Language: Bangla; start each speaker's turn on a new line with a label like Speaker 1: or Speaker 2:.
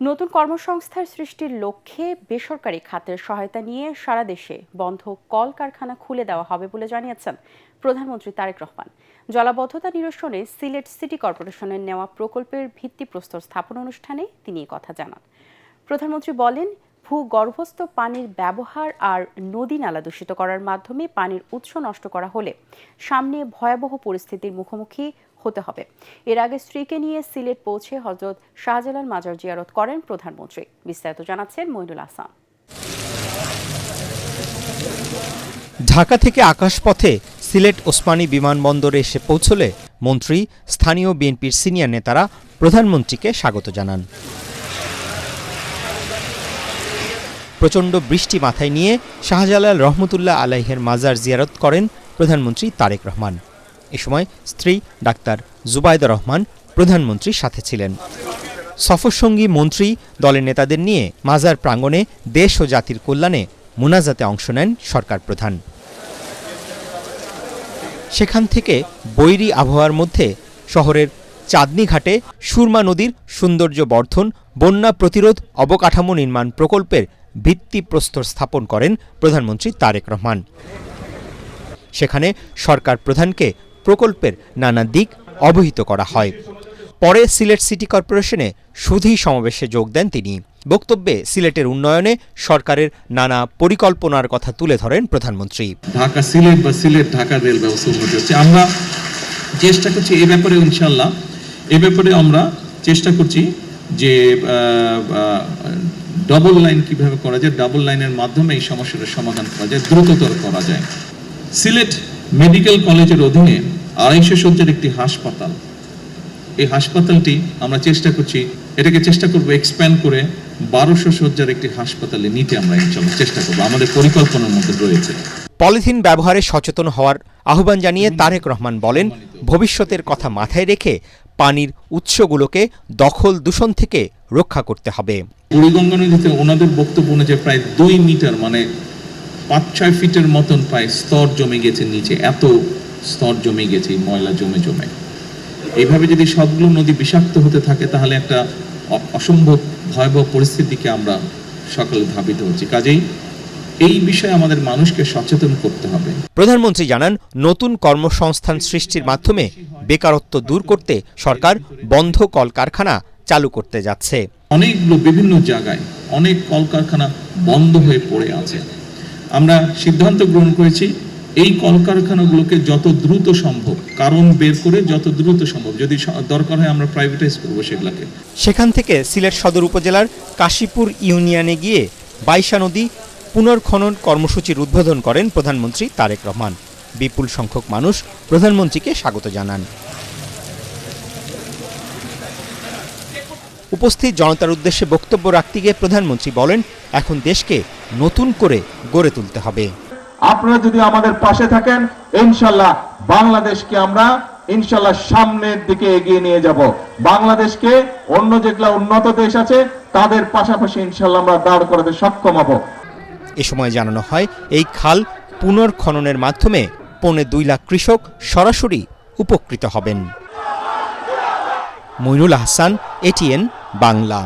Speaker 1: নতুন কর্মসংস্থান সৃষ্টির লক্ষ্যে বেসরকারি খাতের সহায়তা নিয়ে সারা দেশে বন্ধ কলকারখানা খুলে দেওয়া হবে বলে জানিয়েছেন প্রধানমন্ত্রী তারেক রহমান। জলাবদ্ধতা নিরসনে সিলেট সিটি কর্পোরেশনের নেওয়া প্রকল্পের ভিত্তিপ্রস্তর স্থাপন অনুষ্ঠানে তিনি এই কথা জানান। প্রধানমন্ত্রী বলেন, ভূগর্ভস্থ পানির ব্যবহার আর নদী নালা দূষিত করার মাধ্যমে পানির উৎস নষ্ট করা হলে সামনে ভয়াবহ পরিস্থিতির মুখোমুখি হতে হবে। এর আগে স্ত্রীকে নিয়ে সিলেট পৌঁছে হযরত শাহজালাল মাজার জিয়ারত করেন প্রধানমন্ত্রী। বিস্তারিত জানাচ্ছেন মইনুল হাসান।
Speaker 2: ঢাকা থেকে আকাশপথে সিলেট ওসমানী বিমানবন্দরে এসে পৌঁছলে মন্ত্রী, স্থানীয় বিএনপির সিনিয়র নেতারা প্রধানমন্ত্রীকে স্বাগত জানান। প্রচণ্ড বৃষ্টি মাথায় নিয়ে শাহজালাল রহমতুল্লাহ আলাইহের মাজার জিয়ারত করেন প্রধানমন্ত্রী তারেক রহমান। এ সময় স্ত্রী ডাক্তার জুবাইদা রহমান প্রধানমন্ত্রীর সাথে ছিলেন। সফরসঙ্গী মন্ত্রী দলের নেতাদের নিয়ে মাজার প্রাঙ্গণে দেশ ও জাতির কল্যাণে মুনাজাতে অংশ নেন সরকার প্রধান। সেখান থেকে বৈরী আবহাওয়ার মধ্যে শহরের চাঁদনী ঘাটে সুরমা নদীর সৌন্দর্য বর্ধন, বন্যা প্রতিরোধ অবকাঠামো নির্মাণ প্রকল্পের ভিত্তিপ্রস্তর স্থাপন করেন প্রধানমন্ত্রী তারেক রহমান। সেখানে সরকার প্রধানকে প্রকল্পের নানা দিক অবহিত করা হয়। পরে সিলেট সিটি কর্পোরেশনে সুধী সমাবেশে যোগ দেন তিনি। বক্তব্যে সিলেটের উন্নয়নে সরকারের নানা পরিকল্পনার কথা তুলে ধরেন প্রধানমন্ত্রী।
Speaker 3: ঢাকা সিলেট বা সিলেট ঢাকা রেল ব্যবস্থা উন্নতি হচ্ছে, আমরা চেষ্টা করছি এ ব্যাপারে, ইনশাআল্লাহ এ ব্যাপারে আমরা চেষ্টা করছি যে ডাবল লাইন কিভাবে করা যায়, ডাবল লাইনের মাধ্যমে এই সমস্যাটার সমাধান করা যায়, দ্রুততর করা যায়। সিলেট মেডিকেল কলেজের অধীনে 250 শয্যার একটি হাসপাতাল, এই হাসপাতালটি আমরা চেষ্টা করছি, এটাকে চেষ্টা করবো এক্সপ্যান্ড করে 1200 শয্যার একটি হাসপাতালে নিতে আমরা ইনশাআল্লাহ চেষ্টা করবো, আমাদের পরিকল্পনার মধ্যে রয়েছে।
Speaker 2: পলিথিন ব্যবহারে সচেতন হওয়ার আহ্বান জানিয়ে তারেক রহমান বলেন, ভবিষ্যতের কথা মাথায় রেখে পানির উৎসগুলোকে দখল দূষণ থেকে রক্ষা করতে হবে।
Speaker 3: বুড়িগঙ্গা নদীতে ওনাদের বক্তব্য অনুযায়ী প্রায় 2 মিটার মানে 5-6 ফিটের মতন প্রায় স্তর জমে গেছে নিচে, এত স্তর জমে গেছে ময়লা জমে জমে। এইভাবে যদি সবগুলো নদী বিষাক্ত হতে থাকে তাহলে একটা অসম্ভব ভয়াবহ পরিস্থিতিকে আমরা সকলে ধাবিত হচ্ছি। কাজেই এই বিষয়ে আমাদের মানুষকে সচেতন করতে হবে।
Speaker 2: প্রধানমন্ত্রী জানান, নতুন কর্মসংস্থান সৃষ্টির মাধ্যমে বেকারত্ব দূর করতে সরকার বন্ধ কলকারখানা চালু করতে যাচ্ছে।
Speaker 3: অনেকগুলো বিভিন্ন জায়গায় অনেক কলকারখানা বন্ধ হয়ে পড়ে আছে। আমরা সিদ্ধান্ত গ্রহণ করেছি এই কলকারখানাগুলোকে যত দ্রুত সম্ভব কারণ বের করে যত দ্রুত সম্ভব, যদি দরকার হয় আমরা প্রাইভেটাইজ করবো সেগুলোকে।
Speaker 2: সেখান থেকে সিলেট সদর উপজেলার কাশীপুর ইউনিয়নে গিয়ে বাইশা নদী পুনর্খনন কর্মসূচির উদ্বোধন করেন প্রধানমন্ত্রী তারেক রহমান। বিপুল সংখ্যক মানুষ প্রধানমন্ত্রীকে স্বাগত জানান। উপস্থিত জনতার উদ্দেশ্যে বক্তব্য রাখতে গিয়ে প্রধানমন্ত্রী বলেন, এখন দেশকে নতুন করে গড়ে তুলতে হবে।
Speaker 4: আপনারা যদি আমাদের পাশে থাকেন, ইনশাআল্লাহ বাংলাদেশকে আমরা ইনশাআল্লাহ সামনের দিকে এগিয়ে নিয়ে যাব। বাংলাদেশকে অন্য যেগুলো উন্নত দেশ আছে তাদের পাশাপাশি ইনশাআল্লাহ আমরা দাঁড় করাতে সক্ষম হব।
Speaker 2: এ সময় জানানো হয়, এই খাল পুনর্খননের মাধ্যমে 2.25 লাখ কৃষক সরাসরি উপকৃত হবেন। মইনুল হাসান, এটিএন বাংলা।